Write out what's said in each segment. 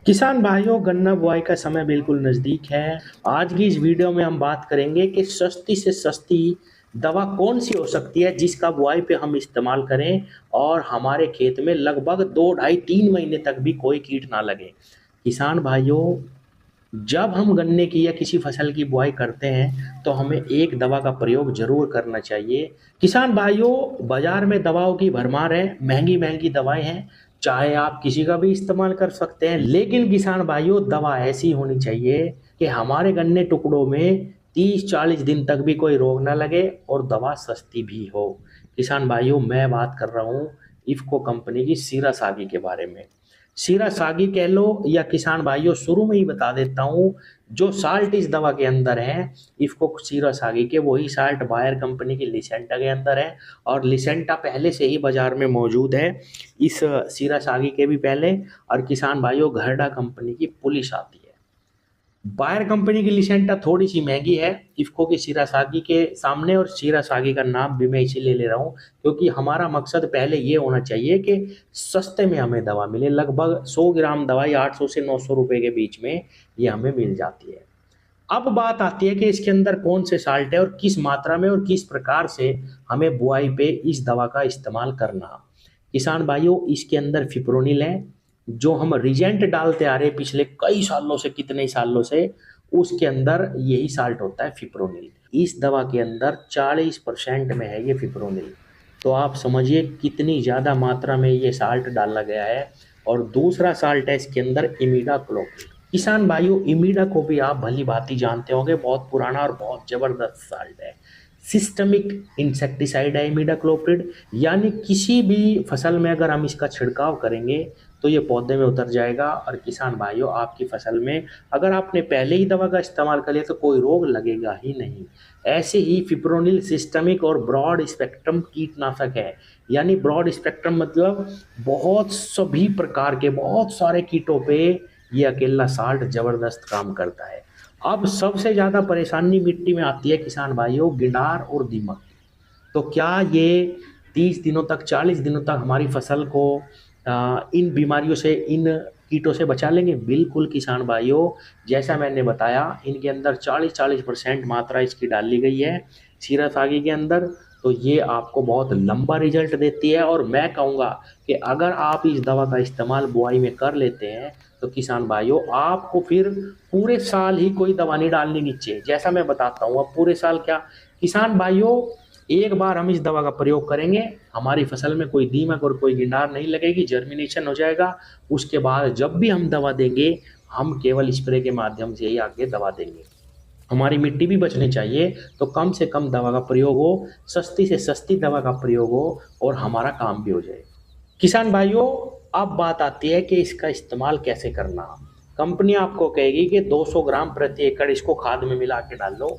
किसान भाइयों, गन्ना बुआई का समय बिल्कुल नज़दीक है। आज की इस वीडियो में हम बात करेंगे कि सस्ती से सस्ती दवा कौन सी हो सकती है जिसका बुआई पे हम इस्तेमाल करें और हमारे खेत में लगभग 2 ढाई 3 महीने तक भी कोई कीट ना लगे। किसान भाइयों, जब हम गन्ने की या किसी फसल की बुआई करते हैं तो हमें एक दवा का प्रयोग ज़रूर करना चाहिए। किसान भाइयों, बाज़ार में दवाओं की भरमार है, महँगी-महँगी दवाएँ हैं, चाहे आप किसी का भी इस्तेमाल कर सकते हैं। लेकिन किसान भाइयों, दवा ऐसी होनी चाहिए कि हमारे गन्ने टुकड़ों में 30-40 दिन तक भी कोई रोग ना लगे और दवा सस्ती भी हो। किसान भाइयों, मैं बात कर रहा हूँ इफ़को कंपनी की सीरासागी के बारे में। सीरासागी कह लो या किसान भाइयों, शुरू में ही बता देता हूँ, जो साल्ट इस दवा के अंदर है, इफ़को सीरासागी के वही साल्ट बायर कंपनी की लिसेंटा के अंदर है और लिसेंटा पहले से ही बाज़ार में मौजूद है। इस सीरासागी के भी पहले और किसान भाइयों, घरडा कंपनी की पुलिस आती है। बायर कंपनी की लिसेंटा थोड़ी सी महंगी है इफ़को की सीरासागी के सामने, और सीरासागी का नाम भी मैं इसीलिए ले रहा हूँ क्योंकि हमारा मकसद पहले ये होना चाहिए कि सस्ते में हमें दवा मिले। लगभग 100 ग्राम दवाई 800 से 900 रुपए के बीच में ये हमें मिल जाती है। अब बात आती है कि इसके अंदर कौन से साल्ट है और किस मात्रा में और किस प्रकार से हमें बुआई पे इस दवा का इस्तेमाल करना। किसान भाइयों, इसके अंदर फिप्रोनिल है, जो हम रिजेंट डालते आ रहे हैं पिछले कई सालों से, कितने ही सालों से, उसके अंदर यही साल्ट होता है फिप्रोनिल। इस दवा के अंदर 40% में है ये फिप्रोनिल। तो आप समझिए कितनी ज़्यादा मात्रा में ये साल्ट डाला गया है। और दूसरा साल्ट है इसके अंदर इमिडाक्लोप्रिड। किसान भाइयों, इमिडा को भी आप भली भांति जानते होंगे, बहुत पुराना और बहुत ज़बरदस्त साल्ट है। सिस्टमिक इंसेक्टिसाइड है इमिडाक्लोप्रिड, यानी किसी भी फसल में अगर हम इसका छिड़काव करेंगे तो ये पौधे में उतर जाएगा और किसान भाइयों, आपकी फसल में अगर आपने पहले ही दवा का इस्तेमाल कर लिया तो कोई रोग लगेगा ही नहीं। ऐसे ही फिप्रोनिल सिस्टमिक और ब्रॉड स्पेक्ट्रम कीटनाशक है। यानी ब्रॉड स्पेक्ट्रम मतलब बहुत सभी प्रकार के बहुत सारे कीटों पे ये अकेला साल्ट ज़बरदस्त काम करता है। अब सबसे ज़्यादा परेशानी मिट्टी में आती है किसान भाइयों, गिडार और दीमक। तो क्या ये 30 दिनों तक, 40 दिनों तक हमारी फसल को इन बीमारियों से, इन कीटों से बचा लेंगे? बिल्कुल किसान भाइयों, जैसा मैंने बताया, इनके अंदर 40-40% मात्रा इसकी डाली गई है सीरासागी के अंदर। तो ये आपको बहुत लंबा रिजल्ट देती है और मैं कहूँगा कि अगर आप इस दवा का इस्तेमाल बुआई में कर लेते हैं तो किसान भाइयों, आपको फिर पूरे साल ही कोई दवा नहीं डालनी नीचे। जैसा मैं बताता हूँ, अब पूरे साल क्या, किसान भाइयों, एक बार हम इस दवा का प्रयोग करेंगे, हमारी फसल में कोई दीमक और कोई गिंडार नहीं लगेगी, जर्मिनेशन हो जाएगा। उसके बाद जब भी हम दवा देंगे, हम केवल स्प्रे के माध्यम से ही आगे दवा देंगे। हमारी मिट्टी भी बचनी चाहिए, तो कम से कम दवा का प्रयोग हो, सस्ती से सस्ती दवा का प्रयोग हो और हमारा काम भी हो जाए। किसान भाइयों, अब बात आती है कि इसका इस्तेमाल कैसे करना। कंपनी आपको कहेगी कि 200 ग्राम प्रति एकड़ इसको खाद में मिला के डाल लो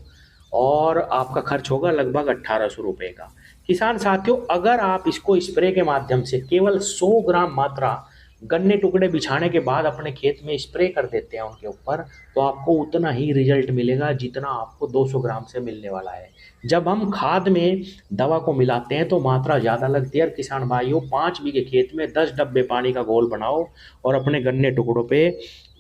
और आपका खर्च होगा लगभग 1800 रुपये का। किसान साथियों, अगर आप इसको स्प्रे के माध्यम से केवल 100 ग्राम मात्रा गन्ने टुकड़े बिछाने के बाद अपने खेत में स्प्रे कर देते हैं उनके ऊपर, तो आपको उतना ही रिजल्ट मिलेगा जितना आपको 200 ग्राम से मिलने वाला है। जब हम खाद में दवा को मिलाते हैं तो मात्रा ज़्यादा लगती है। और किसान भाइयों, 5 बीघे खेत में 10 डब्बे पानी का घोल बनाओ और अपने गन्ने टुकड़ों पे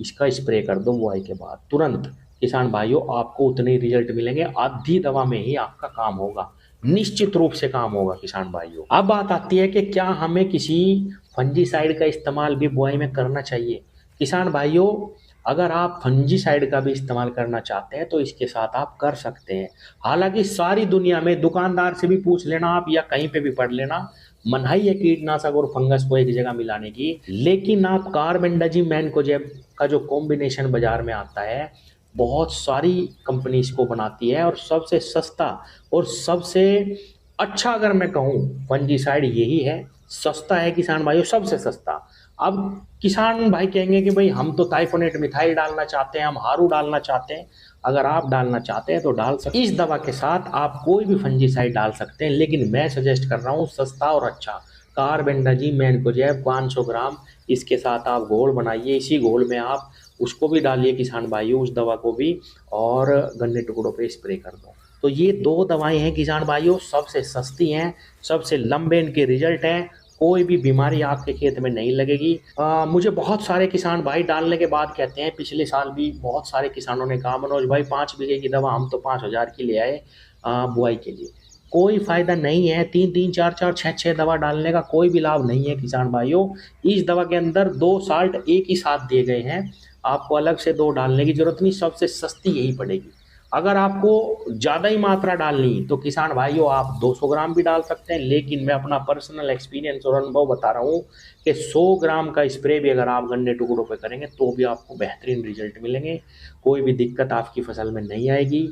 इसका स्प्रे कर दो बुआई के बाद तुरंत। किसान भाइयों, आपको उतने ही रिजल्ट मिलेंगे, आधी दवा में ही आपका काम होगा, निश्चित रूप से काम होगा किसान भाइयों। अब बात आती है कि क्या हमें किसी फंजीसाइड का इस्तेमाल भी बुआई में करना चाहिए। किसान भाइयों, अगर आप फंजीसाइड का भी इस्तेमाल करना चाहते हैं तो इसके साथ आप कर सकते हैं। हालांकि सारी दुनिया में दुकानदार से भी पूछ लेना आप या कहीं पे भी पढ़ लेना, मनाही है कीटनाशक और फंगस को एक जगह मिलाने की। लेकिन आप कार्बेंडाजिम मैनकोजेब का जो कॉम्बिनेशन बाजार में आता है, बहुत सारी कंपनी इसको बनाती है और सबसे सस्ता और सबसे अच्छा अगर मैं कहूँ फंजीसाइड यही है। सस्ता है किसान भाइयों, सबसे सस्ता। अब किसान भाई कहेंगे कि भाई हम तो टाइफोनेट मिथाइल डालना चाहते हैं, हम हारू डालना चाहते हैं। अगर आप डालना चाहते हैं तो डाल सकते हैं। इस दवा के साथ आप कोई भी फंजीसाइड डाल सकते हैं, लेकिन मैं सजेस्ट कर रहा हूँ सस्ता और अच्छा कार्बेंडाजिम मैनकोजेब 500 ग्राम। इसके साथ आप घोल बनाइए, इसी घोल में आप उसको भी डालिए किसान भाइयों, उस दवा को भी, और गन्ने टुकड़ों पे स्प्रे कर दो। तो ये 2 दवाएं हैं किसान भाइयों, सबसे सस्ती हैं, सबसे लंबे इनके रिजल्ट हैं कोई भी बीमारी आपके खेत में नहीं लगेगी। मुझे बहुत सारे किसान भाई डालने के बाद कहते हैं, पिछले साल भी बहुत सारे किसानों ने कहा मनोज भाई 5 बीघे की दवा हम तो 5,000 की ले आए बुआई के लिए। कोई फायदा नहीं है, तीन तीन चार चार छः छः दवा डालने का कोई भी लाभ नहीं है किसान भाइयों। इस दवा के अंदर 2 साल्ट एक ही साथ दिए गए हैं, आपको अलग से 2 डालने की जरूरत नहीं, सबसे सस्ती यही पड़ेगी। अगर आपको ज़्यादा ही मात्रा डालनी तो किसान भाइयों आप 200 ग्राम भी डाल सकते हैं, लेकिन मैं अपना पर्सनल एक्सपीरियंस और अनुभव बता रहा हूँ कि 100 ग्राम का स्प्रे भी अगर आप गन्ने टुकड़ों पे करेंगे तो भी आपको बेहतरीन रिजल्ट मिलेंगे, कोई भी दिक्कत आपकी फसल में नहीं आएगी।